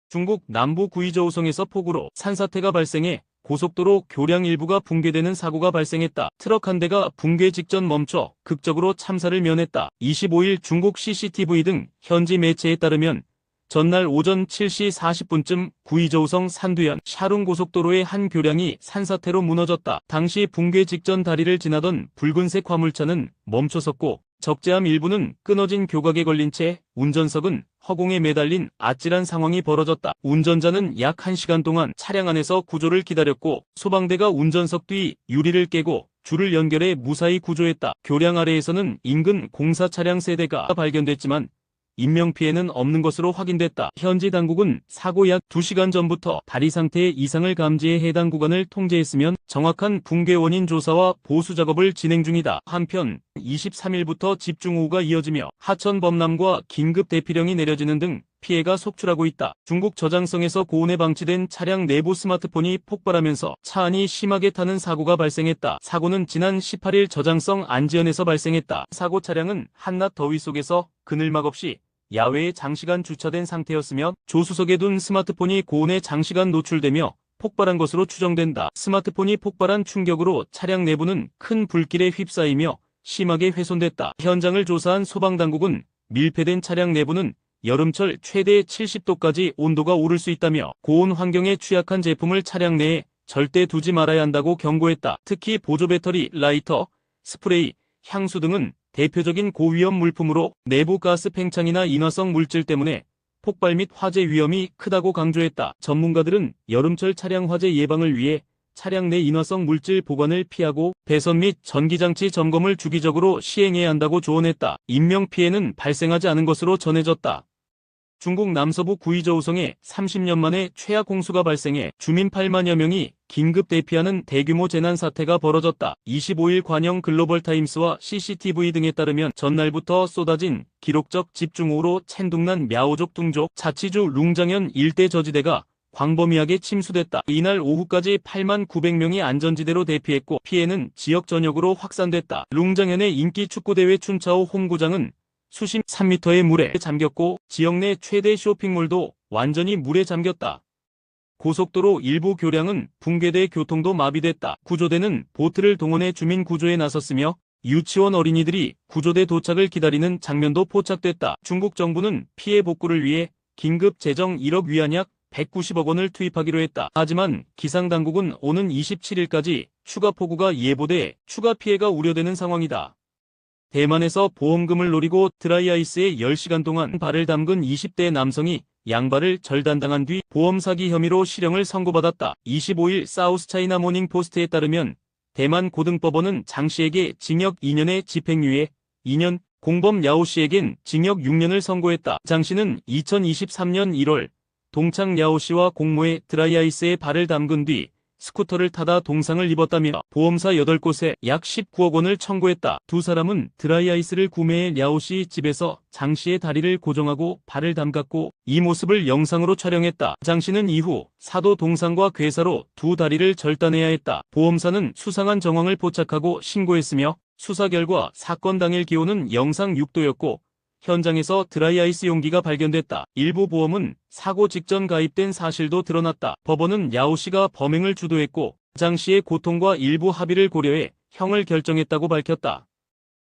중국 남부 구이저우성에서 폭우로 산사태가 발생해 고속도로 교량 일부가 붕괴되는 사고가 발생했다. 트럭 한 대가 붕괴 직전 멈춰 극적으로 참사를 면했다. 25일 중국 CCTV 등 현지 매체에 따르면 전날 오전 7시 40분쯤 구이저우성 산두현 샤룬 고속도로의 한 교량이 산사태로 무너졌다. 당시 붕괴 직전 다리를 지나던 붉은색 화물차는 멈춰섰고 적재함 일부는 끊어진 교각에 걸린 채 운전석은 허공에 매달린 아찔한 상황이 벌어졌다. 운전자는 약 1시간 동안 차량 안에서 구조를 기다렸고 소방대가 운전석 뒤 유리를 깨고 줄을 연결해 무사히 구조했다. 교량 아래에서는 인근 공사 차량 세대가 발견됐지만 인명피해는 없는 것으로 확인됐다. 현지 당국은 사고 약 2시간 전부터 다리 상태의 이상을 감지해 해당 구간을 통제했으면 정확한 붕괴 원인 조사와 보수 작업을 진행 중이다. 한편 23일부터 집중호우가 이어지며 하천 범람과 긴급 대피령이 내려지는 등 피해가 속출하고 있다. 중국 저장성에서 고온에 방치된 차량 내부 스마트폰이 폭발하면서 차 안이 심하게 타는 사고가 발생했다. 사고는 지난 18일 저장성 안지현에서 발생했다. 사고 차량은 한낮 더위 속에서 그늘막 없이 야외에 장시간 주차된 상태였으며 조수석에 둔 스마트폰이 고온에 장시간 노출되며 폭발한 것으로 추정된다. 스마트폰이 폭발한 충격으로 차량 내부는 큰 불길에 휩싸이며 심하게 훼손됐다. 현장을 조사한 소방당국은 밀폐된 차량 내부는 여름철 최대 70도까지 온도가 오를 수 있다며 고온 환경에 취약한 제품을 차량 내에 절대 두지 말아야 한다고 경고했다. 특히 보조 배터리, 라이터, 스프레이, 향수 등은 대표적인 고위험 물품으로 내부 가스 팽창이나 인화성 물질 때문에 폭발 및 화재 위험이 크다고 강조했다. 전문가들은 여름철 차량 화재 예방을 위해 차량 내 인화성 물질 보관을 피하고 배선 및 전기장치 점검을 주기적으로 시행해야 한다고 조언했다. 인명피해는 발생하지 않은 것으로 전해졌다. 중국 남서부 구이저우성에 30년 만에 최악 홍수가 발생해 주민 8만여 명이 긴급 대피하는 대규모 재난 사태가 벌어졌다. 25일 관영 글로벌타임스와 CCTV 등에 따르면 전날부터 쏟아진 기록적 집중호우로 챈둥난 мя오족 둥족 자치주 룽장현 일대 저지대가 광범위하게 침수됐다. 이날 오후까지 8만 900명이 안전지대로 대피했고 피해는 지역 전역으로 확산됐다. 룽장현의 인기 축구대회 춘차오 홈구장은 수심 3m의 물에 잠겼고 지역 내 최대 쇼핑몰도 완전히 물에 잠겼다. 고속도로 일부 교량은 붕괴돼 교통도 마비됐다. 구조대는 보트를 동원해 주민 구조에 나섰으며 유치원 어린이들이 구조대 도착을 기다리는 장면도 포착됐다. 중국 정부는 피해 복구를 위해 긴급 재정 1억 위안 약 190억 원을 투입하기로 했다. 하지만 기상당국은 오는 27일까지 추가 폭우가 예보돼 추가 피해가 우려되는 상황이다. 대만에서 보험금을 노리고 드라이아이스에 10시간 동안 발을 담근 20대 남성이 양발을 절단당한 뒤 보험 사기 혐의로 실형을 선고받았다. 25일 사우스차이나 모닝포스트에 따르면 대만 고등법원은 장 씨에게 징역 2년의 집행유예, 2년, 공범 야오 씨에겐 징역 6년을 선고했다. 장 씨는 2023년 1월 동창 야오 씨와 공모해 드라이아이스에 발을 담근 뒤 스쿠터를 타다 동상을 입었다며 보험사 8곳에 약 19억 원을 청구했다. 두 사람은 드라이아이스를 구매해 랴오 씨 집에서 장 씨의 다리를 고정하고 발을 담갔고 이 모습을 영상으로 촬영했다. 장 씨는 이후 사도 동상과 괴사로 두 다리를 절단해야 했다. 보험사는 수상한 정황을 포착하고 신고했으며 수사 결과 사건 당일 기온은 영상 6도였고 현장에서 드라이아이스 용기가 발견됐다. 일부 보험은 사고 직전 가입된 사실도 드러났다. 법원은 야오 씨가 범행을 주도했고 장 씨의 고통과 일부 합의를 고려해 형을 결정했다고 밝혔다.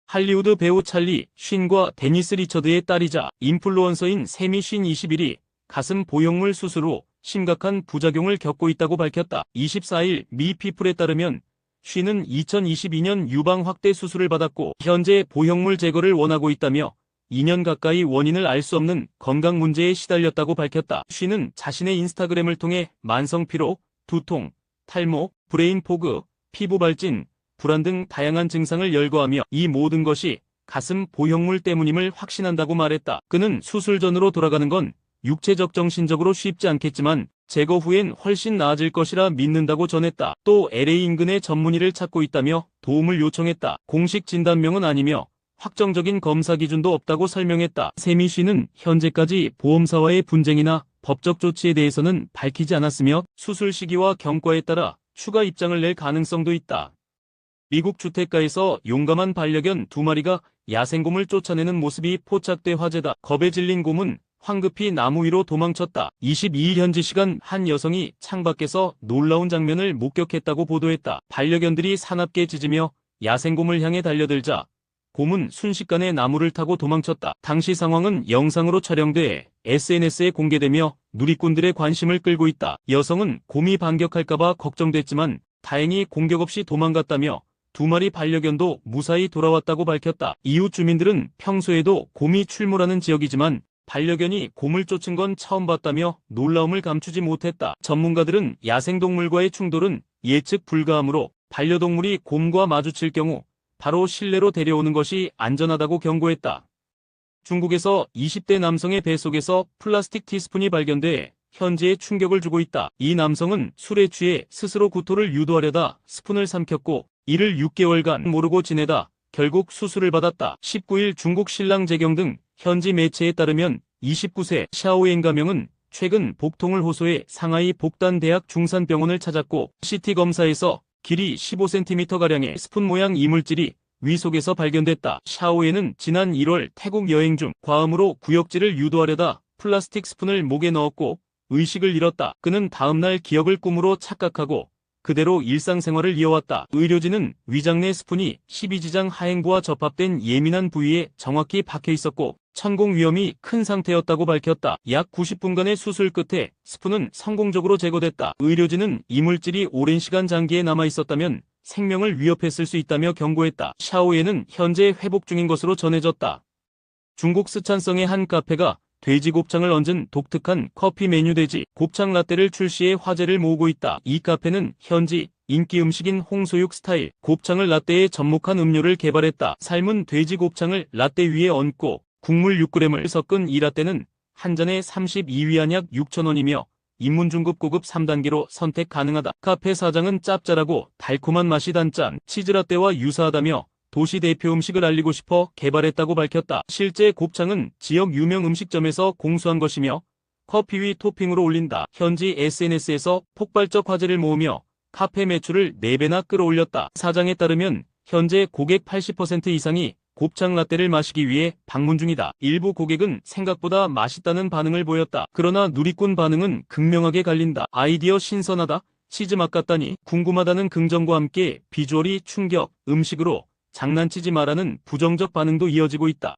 할리우드 배우 찰리 쉰과 데니스 리처드의 딸이자 인플루언서인 세미 쉰 21일 가슴 보형물 수술 후 심각한 부작용을 겪고 있다고 밝혔다. 24일 미 피플에 따르면 쉰은 2022년 유방 확대 수술을 받았고 현재 보형물 제거를 원하고 있다며 2년 가까이 원인을 알 수 없는 건강 문제에 시달렸다고 밝혔다. 쉰은 자신의 인스타그램을 통해 만성 피로, 두통, 탈모, 브레인 포그, 피부 발진, 불안 등 다양한 증상을 열거하며 이 모든 것이 가슴 보형물 때문임을 확신한다고 말했다. 그는 수술 전으로 돌아가는 건 육체적 정신적으로 쉽지 않겠지만 제거 후엔 훨씬 나아질 것이라 믿는다고 전했다. 또 LA 인근의 전문의를 찾고 있다며 도움을 요청했다. 공식 진단명은 아니며 확정적인 검사 기준도 없다고 설명했다. 세미 씨는 현재까지 보험사와의 분쟁이나 법적 조치에 대해서는 밝히지 않았으며 수술 시기와 경과에 따라 추가 입장을 낼 가능성도 있다. 미국 주택가에서 용감한 반려견 2마리가 야생곰을 쫓아내는 모습이 포착돼 화제다. 겁에 질린 곰은 황급히 나무 위로 도망쳤다. 22일 현지 시간 한 여성이 창밖에서 놀라운 장면을 목격했다고 보도했다. 반려견들이 사납게 짖으며 야생곰을 향해 달려들자 곰은 순식간에 나무를 타고 도망쳤다. 당시 상황은 영상으로 촬영돼 SNS에 공개되며 누리꾼들의 관심을 끌고 있다. 여성은 곰이 반격할까봐 걱정됐지만 다행히 공격 없이 도망갔다며 두 마리 반려견도 무사히 돌아왔다고 밝혔다. 이웃 주민들은 평소에도 곰이 출몰하는 지역이지만 반려견이 곰을 쫓은 건 처음 봤다며 놀라움을 감추지 못했다. 전문가들은 야생동물과의 충돌은 예측 불가하므로 반려동물이 곰과 마주칠 경우 바로 실내로 데려오는 것이 안전하다고 경고했다. 중국에서 20대 남성의 뱃속에서 플라스틱 티스푼이 발견돼 현지에 충격을 주고 있다. 이 남성은 술에 취해 스스로 구토를 유도하려다 스푼을 삼켰고 이를 6개월간 모르고 지내다 결국 수술을 받았다. 19일 중국 신랑 재경 등 현지 매체에 따르면 29세 샤오엔 가명은 최근 복통을 호소해 상하이 복단대학 중산병원을 찾았고 CT 검사에서 길이 15cm가량의 스푼 모양 이물질이 위 속에서 발견됐다. 샤오엔은 지난 1월 태국 여행 중 과음으로 구역질을 유도하려다 플라스틱 스푼을 목에 넣었고 의식을 잃었다. 그는 다음날 기억을 꿈으로 착각하고 그대로 일상생활을 이어왔다. 의료진은 위장 내 스푼이 12지장 하행부와 접합된 예민한 부위에 정확히 박혀 있었고 천공 위험이 큰 상태였다고 밝혔다. 약 90분간의 수술 끝에 스푼은 성공적으로 제거됐다. 의료진은 이물질이 오랜 시간 장기에 남아 있었다면 생명을 위협했을 수 있다며 경고했다. 샤오엔은 현재 회복 중인 것으로 전해졌다. 중국 스촨성의 한 카페가 돼지 곱창을 얹은 독특한 커피 메뉴 돼지 곱창 라떼를 출시해 화제를 모으고 있다. 이 카페는 현지 인기 음식인 홍소육 스타일 곱창을 라떼에 접목한 음료를 개발했다. 삶은 돼지 곱창을 라떼 위에 얹고 국물 6g을 섞은 이 라떼는 한 잔에 32위안 약 6,000원이며 입문 중급 고급 3단계로 선택 가능하다. 카페 사장은 짭짤하고 달콤한 맛이 단짠 치즈라떼와 유사하다며 도시 대표 음식을 알리고 싶어 개발했다고 밝혔다. 실제 곱창은 지역 유명 음식점에서 공수한 것이며 커피 위 토핑으로 올린다. 현지 SNS에서 폭발적 화제를 모으며 카페 매출을 4배나 끌어올렸다. 사장에 따르면 현재 고객 80% 이상이 곱창 라떼를 마시기 위해 방문 중이다. 일부 고객은 생각보다 맛있다는 반응을 보였다. 그러나 누리꾼 반응은 극명하게 갈린다. 아이디어 신선하다, 치즈 맛 같다니 궁금하다는 긍정과 함께 비주얼이 충격, 음식으로 장난치지 마라는 부정적 반응도 이어지고 있다.